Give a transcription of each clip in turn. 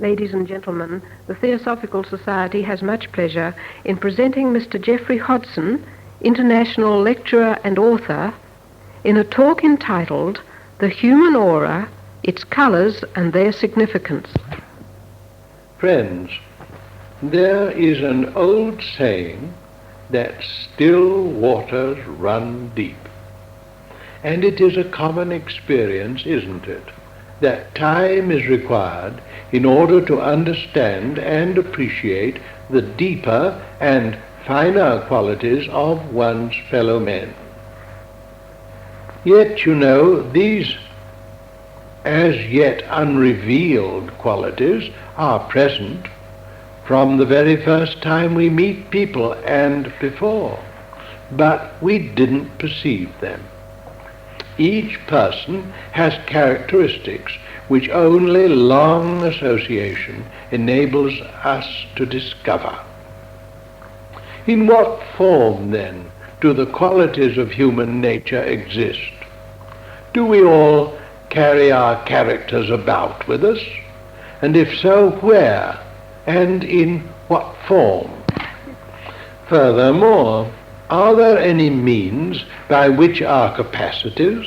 Ladies and gentlemen, the Theosophical Society has much pleasure in presenting Mr. Geoffrey Hodson, international lecturer and author, in a talk entitled The Human Aura, Its Colours and Their Significance. Friends, there is an old saying that still waters run deep. And it is a common experience, isn't it, that time is required in order to understand and appreciate the deeper and finer qualities of one's fellow men. Yet, you know, these as yet unrevealed qualities are present from the very first time we meet people and before, but we didn't perceive them. Each person has characteristics which only long association enables us to discover. In what form, then, do the qualities of human nature exist? Do we all carry our characters about with us? And if so, where and in what form? Furthermore, are there any means by which our capacities,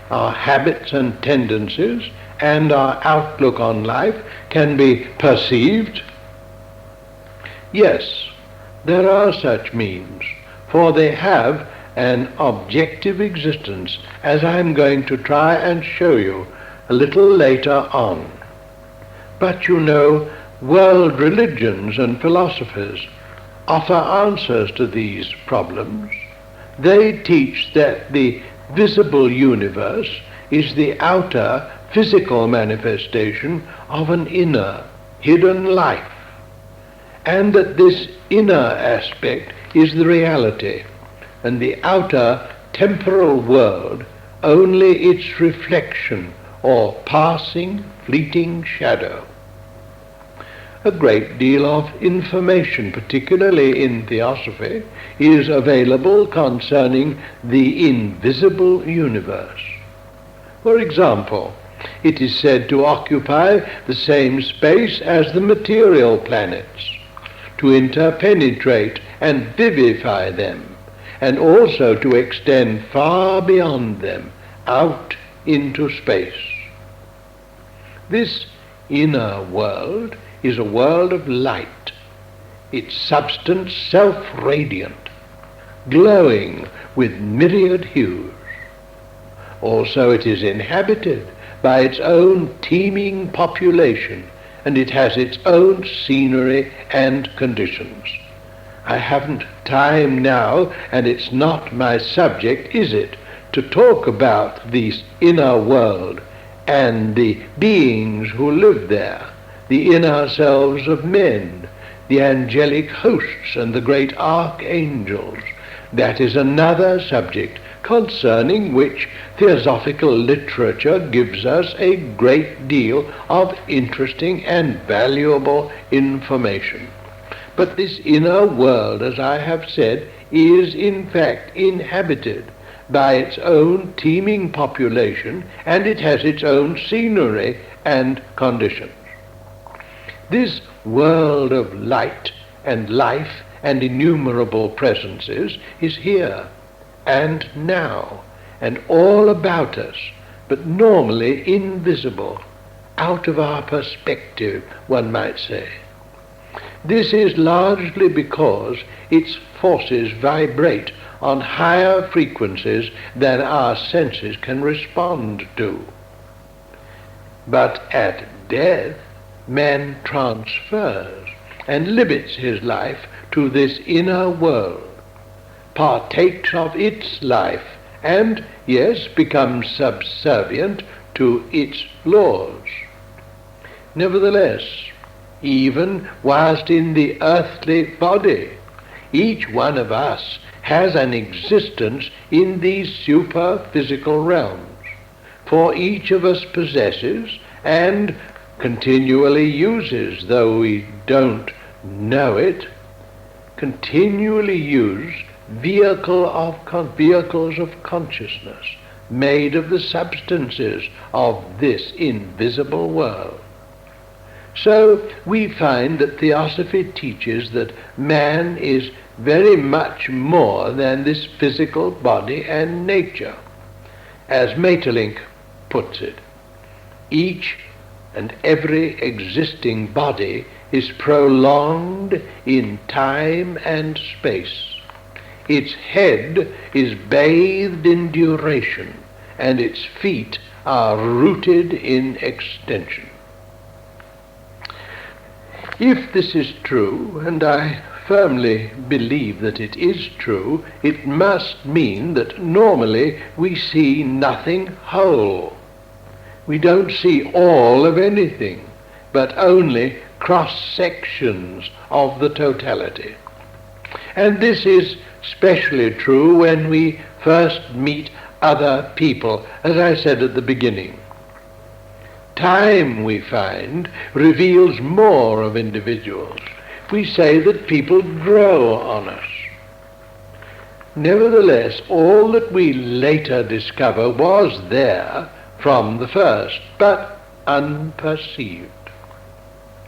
our habits and tendencies, and our outlook on life can be perceived? Yes, there are such means, for they have an objective existence, as I'm going to try and show you a little later on. But you know, world religions and philosophies offer answers to these problems. They teach that the visible universe is the outer physical manifestation of an inner, hidden life, and that this inner aspect is the reality, and the outer temporal world only its reflection or passing, fleeting shadow. A great deal of information, particularly in Theosophy, is available concerning the invisible universe. For example, it is said to occupy the same space as the material planets, to interpenetrate and vivify them, and also to extend far beyond them, out into space. This inner world is a world of light, its substance self-radiant, glowing with myriad hues. Also it is inhabited by its own teeming population, and it has its own scenery and conditions. I haven't time now, and it's not my subject, is it, to talk about this inner world and the beings who live there, the inner selves of men, the angelic hosts and the great archangels. That is another subject concerning which theosophical literature gives us a great deal of interesting and valuable information. But this inner world, as I have said, is in fact inhabited by its own teeming population, and it has its own scenery and conditions. This world of light and life and innumerable presences is here and now and all about us, but normally invisible, out of our perspective, one might say. This is largely because its forces vibrate on higher frequencies than our senses can respond to. But at death, man transfers and limits his life to this inner world, partakes of its life, and, yes, becomes subservient to its laws. Nevertheless, even whilst in the earthly body, each one of us has an existence in these superphysical realms, for each of us possesses and continually uses, though we don't know it, continually use vehicles of consciousness made of the substances of this invisible world. So we find that Theosophy teaches that man is very much more than this physical body and nature. As Maeterlinck puts it, each and every existing body is prolonged in time and space. Its head is bathed in duration, and its feet are rooted in extension. If this is true, and I firmly believe that it is true, it must mean that normally we see nothing whole. We don't see all of anything, but only cross-sections of the totality. And this is especially true when we first meet other people, as I said at the beginning. Time, we find, reveals more of individuals. We say that people grow on us. Nevertheless, all that we later discover was there from the first, but unperceived.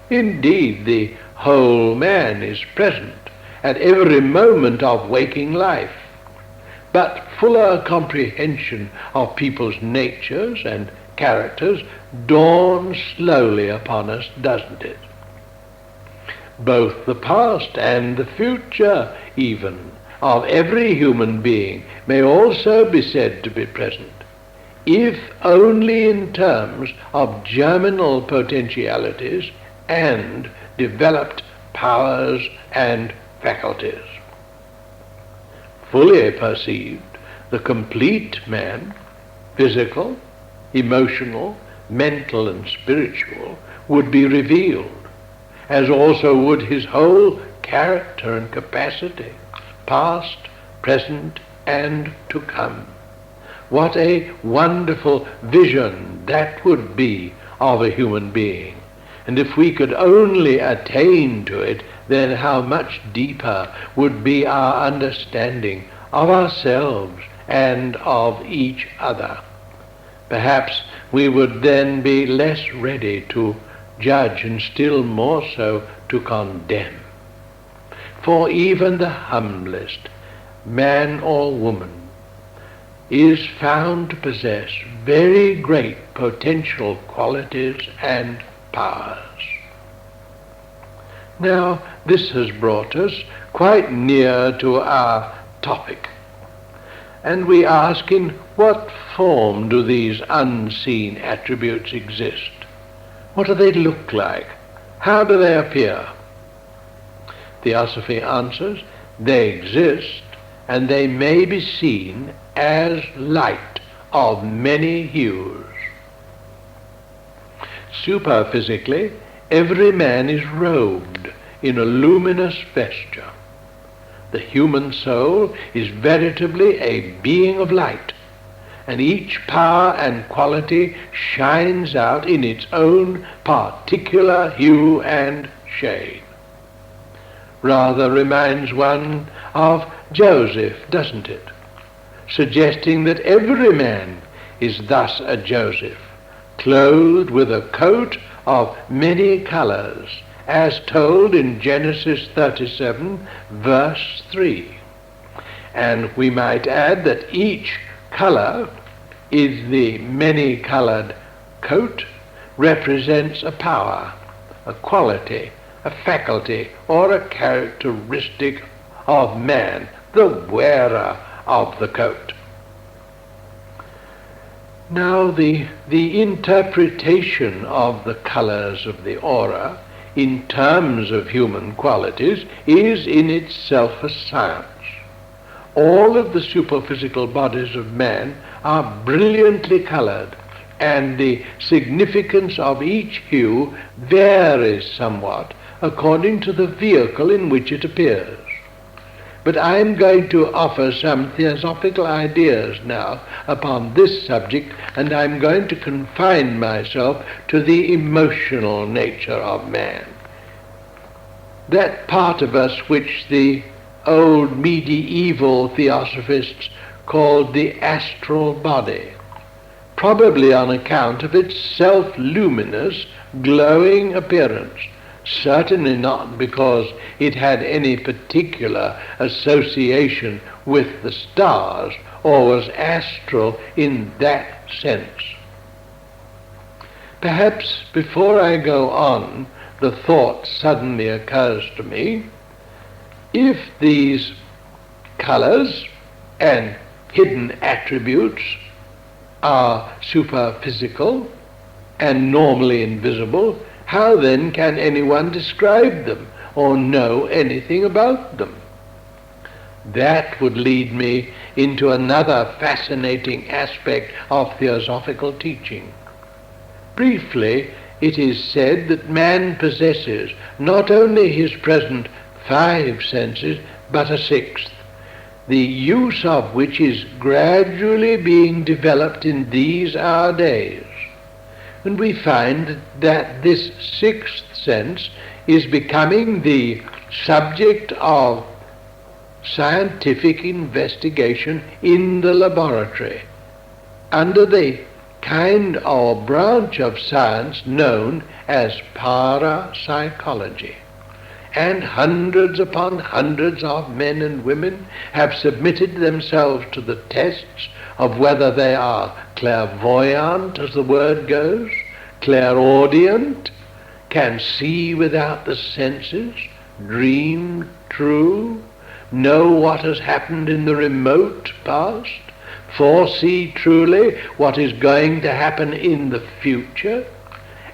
Indeed, the whole man is present at every moment of waking life, but fuller comprehension of people's natures and characters dawns slowly upon us, doesn't it? Both the past and the future, even, of every human being may also be said to be present, if only in terms of germinal potentialities and developed powers and faculties. Fully perceived, the complete man, physical, emotional, mental and spiritual, would be revealed, as also would his whole character and capacity, past, present, and to come. What a wonderful vision that would be of a human being. And if we could only attain to it, then how much deeper would be our understanding of ourselves and of each other. Perhaps we would then be less ready to judge and still more so to condemn. For even the humblest man or woman is found to possess very great potential qualities and powers. Now, this has brought us quite near to our topic, and we ask, in what form do these unseen attributes exist? What do they look like? How do they appear? Theosophy answers, they exist, and they may be seen as light of many hues. Superphysically, every man is robed in a luminous vesture. The human soul is veritably a being of light, and each power and quality shines out in its own particular hue and shade. Rather reminds one of Joseph, doesn't it? Suggesting that every man is thus a Joseph, clothed with a coat of many colors, as told in Genesis 37, verse 3. And we might add that each color is the many-colored coat, represents a power, a quality, a faculty, or a characteristic of man, the wearer of the coat. Now, the interpretation of the colors of the aura in terms of human qualities is in itself a science. All of the superphysical bodies of man are brilliantly colored, and the significance of each hue varies somewhat according to the vehicle in which it appears. But I am going to offer some theosophical ideas now upon this subject, and I'm going to confine myself to the emotional nature of man. That part of us which the old medieval theosophists called the astral body, probably on account of its self-luminous, glowing appearance, certainly not because it had any particular association with the stars or was astral in that sense. Perhaps before I go on, the thought suddenly occurs to me, if these colors and hidden attributes are superphysical and normally invisible, how then can anyone describe them or know anything about them? That would lead me into another fascinating aspect of theosophical teaching. Briefly, it is said that man possesses not only his present 5 senses, but a 6th, the use of which is gradually being developed in these our days. And we find that this 6th sense is becoming the subject of scientific investigation in the laboratory under the kind or branch of science known as parapsychology. And hundreds upon hundreds of men and women have submitted themselves to the tests of whether they are clairvoyant, as the word goes, clairaudient, can see without the senses, dream true, know what has happened in the remote past, foresee truly what is going to happen in the future.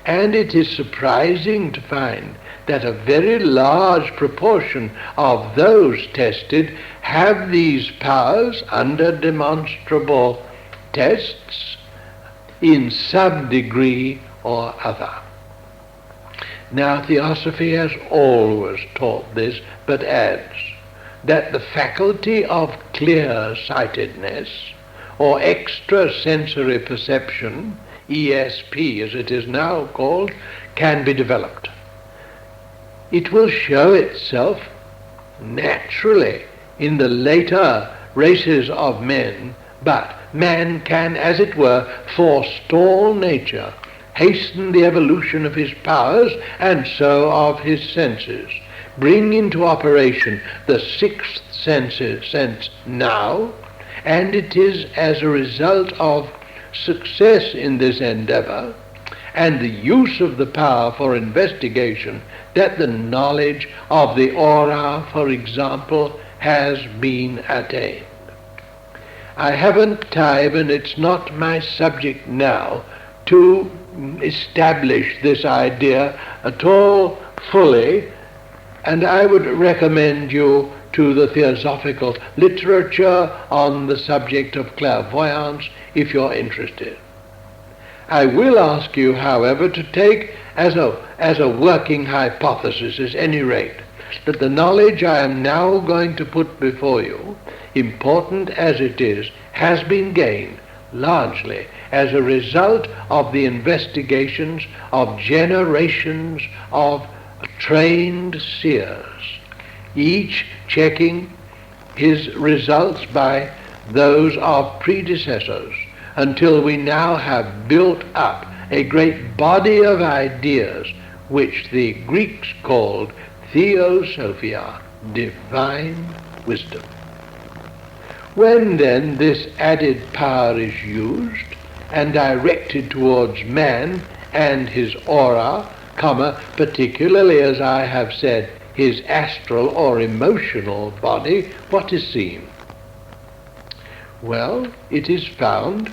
And it is surprising to find that a very large proportion of those tested have these powers under demonstrable tests in some degree or other. Now, Theosophy has always taught this, but adds that the faculty of clear-sightedness or extrasensory perception, ESP as it is now called, can be developed. It will show itself naturally in the later races of men, but man can, as it were, forestall nature, hasten the evolution of his powers and so of his senses, bring into operation the 6th sense now, and it is as a result of success in this endeavor and the use of the power for investigation that the knowledge of the aura, for example, has been attained. I haven't time, and it's not my subject now, to establish this idea at all fully, and I would recommend you to the theosophical literature on the subject of clairvoyance if you're interested. I will ask you, however, to take as a working hypothesis, at any rate, that the knowledge I am now going to put before you, important as it is, has been gained largely as a result of the investigations of generations of trained seers, each checking his results by those of predecessors, until we now have built up a great body of ideas which the Greeks called Theosophia, divine wisdom. When then this added power is used and directed towards man and his aura, particularly, as I have said, his astral or emotional body, what is seen? Well, it is found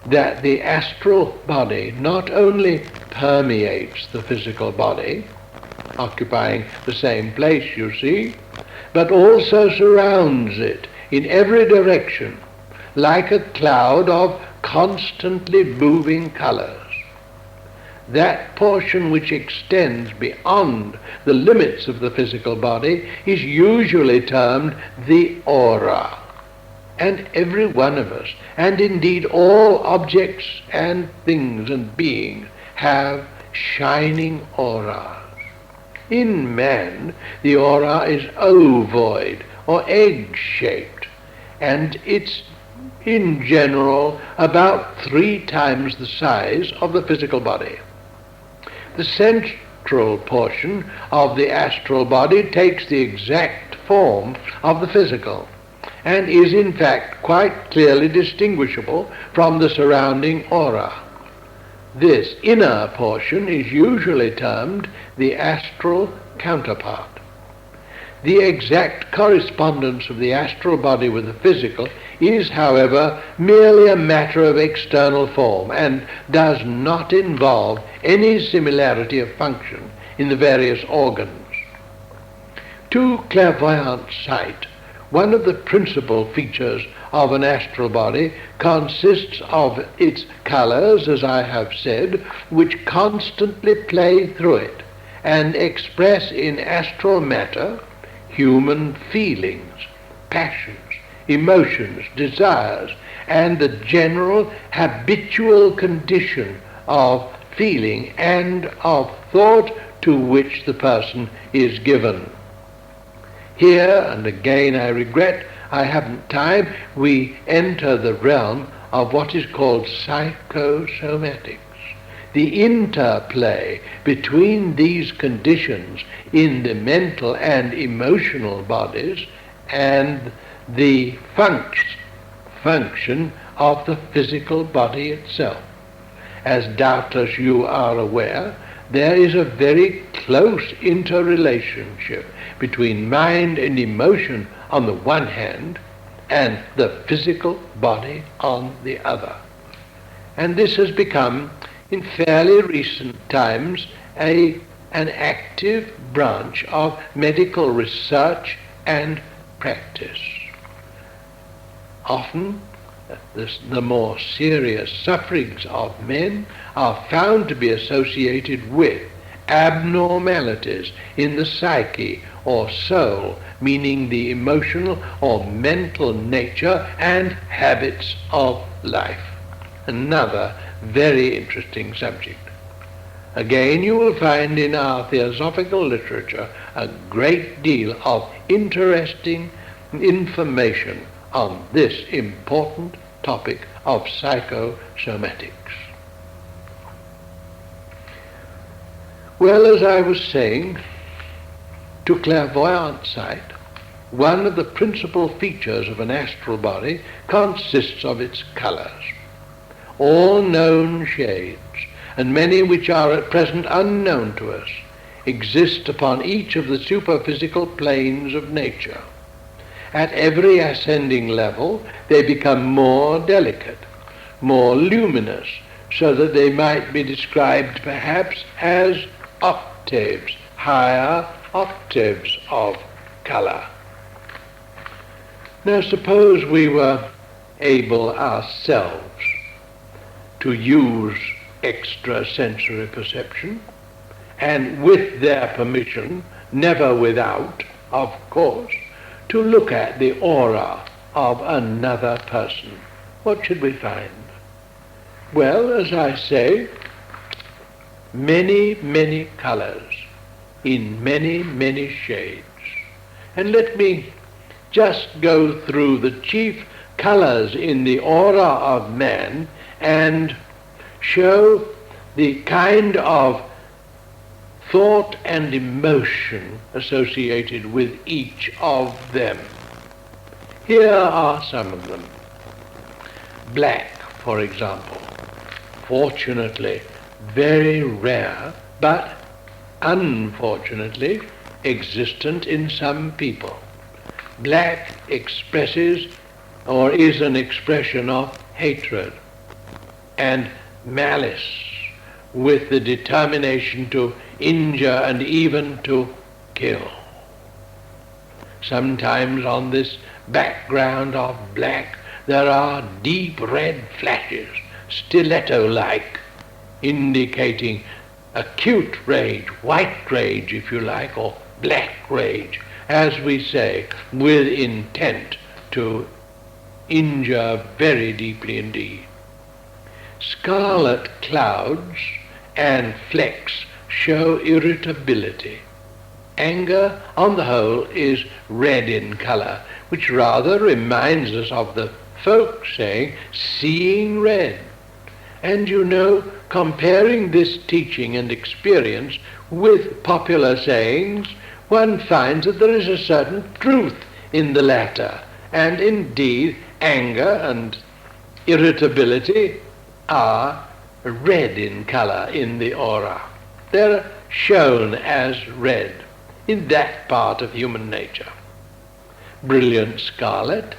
that the astral body not only permeates the physical body, occupying the same place, you see, but also surrounds it in every direction, like a cloud of constantly moving colors. That portion which extends beyond the limits of the physical body is usually termed the aura. And every one of us, and indeed all objects and things and beings, have shining auras. In man, the aura is ovoid or egg-shaped, and its in general about 3 times the size of the physical body. The central portion of the astral body takes the exact form of the physical, and is in fact quite clearly distinguishable from the surrounding aura. This inner portion is usually termed the astral counterpart. The exact correspondence of the astral body with the physical is, however, merely a matter of external form, and does not involve any similarity of function in the various organs. To clairvoyant sight, one of the principal features of an astral body consists of its colors, as I have said, which constantly play through it and express in astral matter human feelings, passions, emotions, desires, and the general habitual condition of feeling and of thought to which the person is given. Here, and again I regret I haven't time, we enter the realm of what is called psychosomatics, the interplay between these conditions in the mental and emotional bodies and the function of the physical body itself. As doubtless you are aware, there is a very close interrelationship between mind and emotion on the one hand and the physical body on the other. And this has become, in fairly recent times, an active branch of medical research and practice. Often the more serious sufferings of men are found to be associated with abnormalities in the psyche or soul, meaning the emotional or mental nature and habits of life. Another very interesting subject. Again, you will find in our theosophical literature a great deal of interesting information on this important topic of psychosomatics. Well, as I was saying, to clairvoyant sight, one of the principal features of an astral body consists of its colors. All known shades, and many which are at present unknown to us, exist upon each of the superphysical planes of nature. At every ascending level, they become more delicate, more luminous, so that they might be described perhaps as octaves, higher octaves of color. Now suppose we were able ourselves to use extrasensory perception, and with their permission, never without, of course, to look at the aura of another person. What should we find? Well, as I say, many, many colors in many, many shades. And let me just go through the chief colors in the aura of man and show the kind of thought and emotion associated with each of them. Here are some of them. Black, for example, fortunately very rare, but unfortunately existent in some people. Black expresses or is an expression of hatred and malice, with the determination to injure and even to kill. Sometimes on this background of black there are deep red flashes, stiletto-like, indicating acute rage, white rage if you like, or black rage, as we say, with intent to injure very deeply indeed. Scarlet clouds and flecks show irritability. Anger, on the whole, is red in color, which rather reminds us of the folk saying, seeing red. And you know, comparing this teaching and experience with popular sayings, one finds that there is a certain truth in the latter. And indeed, anger and irritability are red in color in the aura. They're shown as red in that part of human nature. Brilliant scarlet,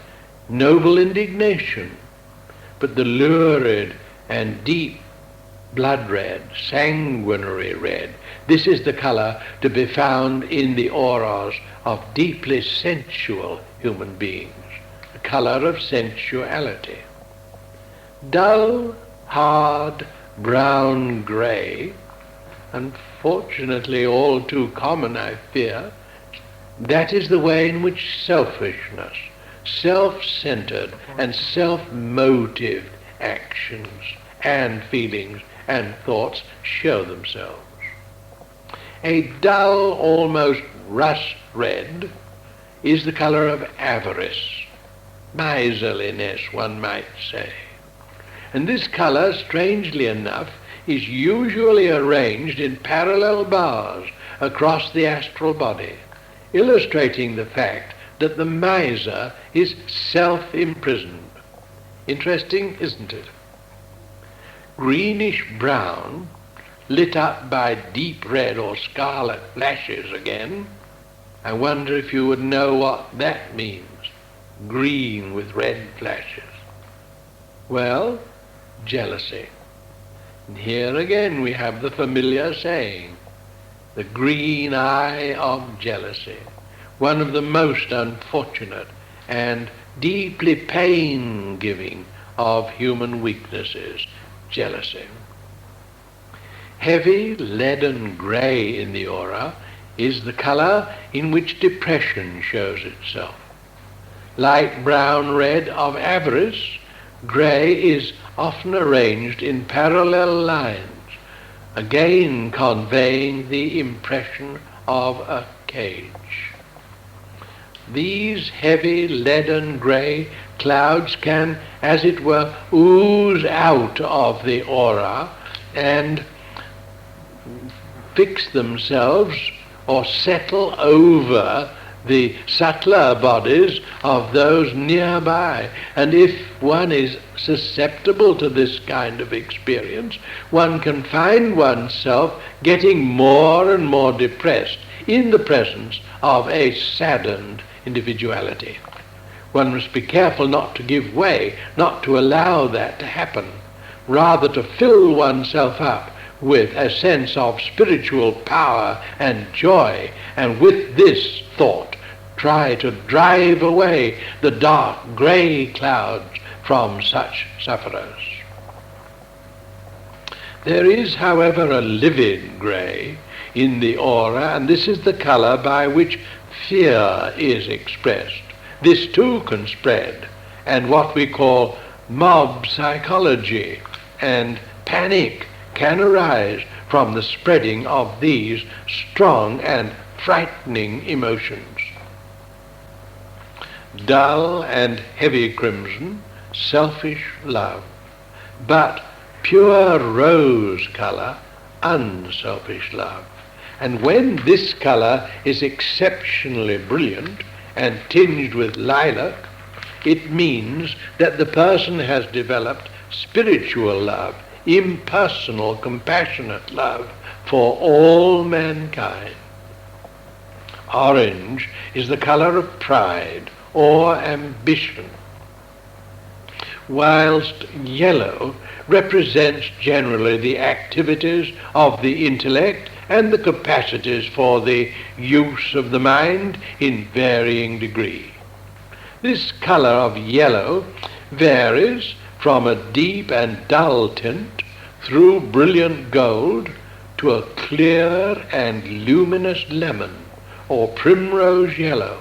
noble indignation, but the lurid and deep blood red, sanguinary red, this is the color to be found in the auras of deeply sensual human beings, the color of sensuality. Dull, hard, brown grey, unfortunately all too common, I fear, that is the way in which selfishness, self-centered and self-motived actions and feelings and thoughts show themselves. A dull, almost rust red is the color of avarice, miserliness, one might say. And this color, strangely enough, is usually arranged in parallel bars across the astral body, illustrating the fact that the miser is self-imprisoned. Interesting, isn't it? Greenish brown, lit up by deep red or scarlet flashes again. I wonder if you would know what that means. Green with red flashes. Well, jealousy. And here again we have the familiar saying, the green eye of jealousy, one of the most unfortunate and deeply pain-giving of human weaknesses, jealousy. Heavy leaden grey in the aura is the color in which depression shows itself. Light brown red of avarice, grey is often arranged in parallel lines, again conveying the impression of a cage. These heavy leaden grey clouds can, as it were, ooze out of the aura and fix themselves or settle over the subtler bodies of those nearby. And if one is susceptible to this kind of experience, one can find oneself getting more and more depressed in the presence of a saddened individuality. One must be careful not to give way, not to allow that to happen, rather to fill oneself up with a sense of spiritual power and joy, and with this thought try to drive away the dark grey clouds from such sufferers. There is, however, a livid grey in the aura, and this is the color by which fear is expressed. This too can spread, and what we call mob psychology and panic can arise from the spreading of these strong and frightening emotions. Dull and heavy crimson, selfish love, but pure rose color, unselfish love. And when this color is exceptionally brilliant and tinged with lilac, it means that the person has developed spiritual love, impersonal, compassionate love for all mankind. Orange is the color of pride or ambition, whilst yellow represents generally the activities of the intellect and the capacities for the use of the mind in varying degree. This color of yellow varies from a deep and dull tint through brilliant gold to a clear and luminous lemon or primrose yellow.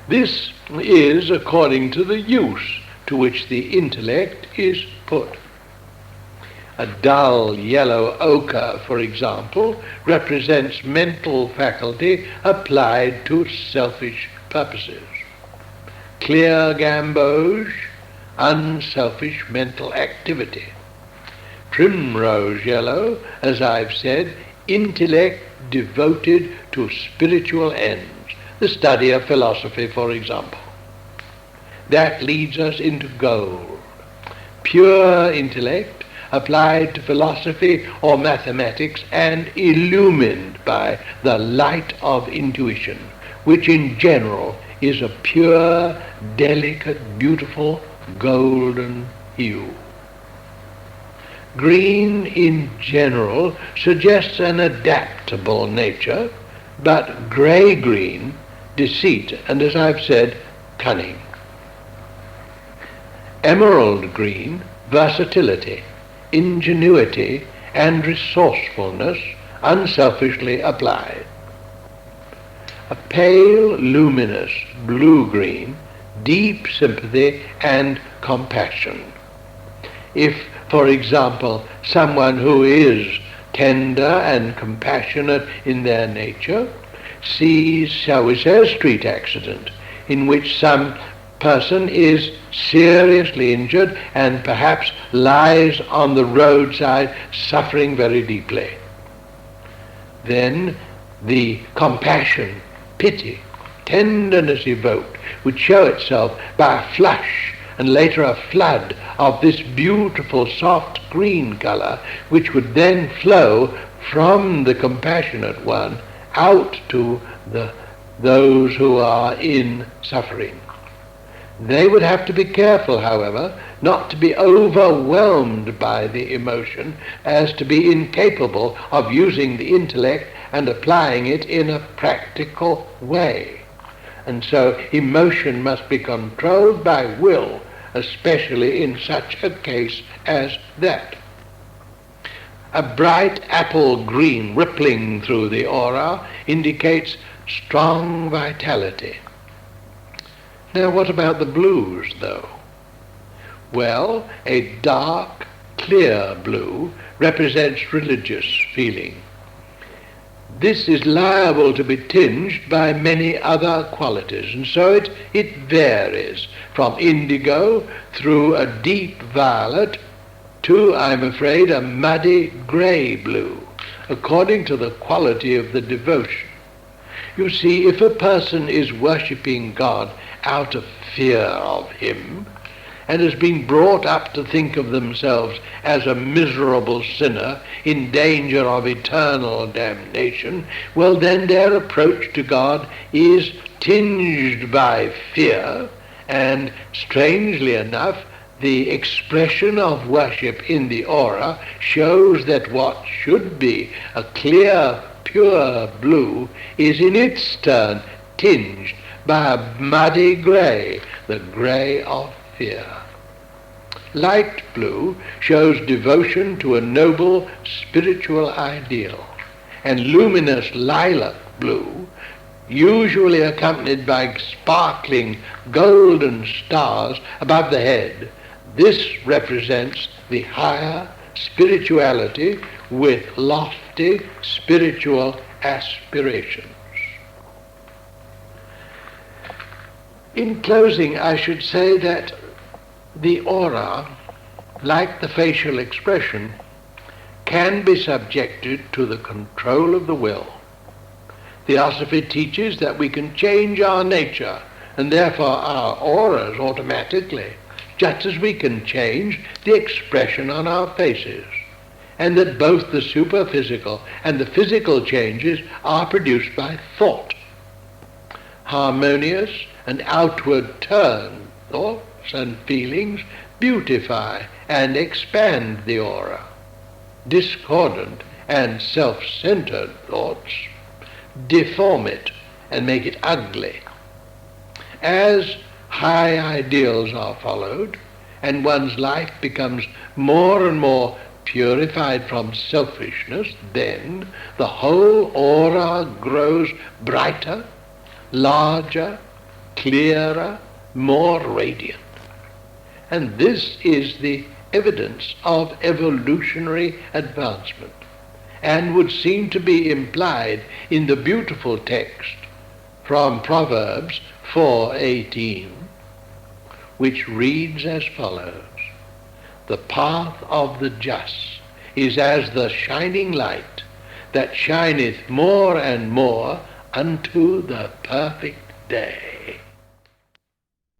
This is according to the use to which the intellect is put. A dull yellow ochre, for example, represents mental faculty applied to selfish purposes. Clear gamboge, unselfish mental activity. Primrose yellow, as I've said, intellect devoted to spiritual ends, the study of philosophy, for example. That leads us into gold, pure intellect applied to philosophy or mathematics and illumined by the light of intuition, which in general is a pure, delicate, beautiful, golden hue. Green in general suggests an adaptable nature, but grey-green, deceit, and as I've said, cunning. Emerald green, versatility, ingenuity, and resourcefulness, unselfishly applied. A pale, luminous blue-green, deep sympathy and compassion. If, for example, someone who is tender and compassionate in their nature sees, shall we say, a street accident in which some person is seriously injured and perhaps lies on the roadside suffering very deeply, then the compassion, pity, tenderness evoked would show itself by a flush and later a flood of this beautiful soft green color, which would then flow from the compassionate one out to those who are in suffering. They would have to be careful, however, not to be overwhelmed by the emotion as to be incapable of using the intellect and applying it in a practical way. And so emotion must be controlled by will, especially in such a case as that. A bright apple green rippling through the aura indicates strong vitality. Now, what about the blues, though? Well, a dark, clear blue represents religious feeling. This is liable to be tinged by many other qualities, and so it varies from indigo through a deep violet to, I'm afraid, a muddy grey blue, according to the quality of the devotion. You see, if a person is worshipping God out of fear of him, and has been brought up to think of themselves as a miserable sinner in danger of eternal damnation, well then their approach to God is tinged by fear, and strangely enough, the expression of worship in the aura shows that what should be a clear, pure blue is in its turn tinged by a muddy grey, the grey of fear. Light blue shows devotion to a noble spiritual ideal, and luminous lilac blue, usually accompanied by sparkling golden stars above the head, this represents the higher spirituality with lofty spiritual aspirations. In closing, I should say that the aura, like the facial expression, can be subjected to the control of the will. Theosophy teaches that we can change our nature and therefore our auras automatically, just as we can change the expression on our faces, and that both the superphysical and the physical changes are produced by thought. Harmonious and outward turned thoughts and feelings beautify and expand the aura. Discordant and self-centered thoughts deform it and make it ugly. As high ideals are followed and one's life becomes more and more purified from selfishness, then the whole aura grows brighter, larger, clearer, more radiant. And this is the evidence of evolutionary advancement, and would seem to be implied in the beautiful text from Proverbs 4:18. which reads as follows: "The path of the just is as the shining light that shineth more and more unto the perfect day."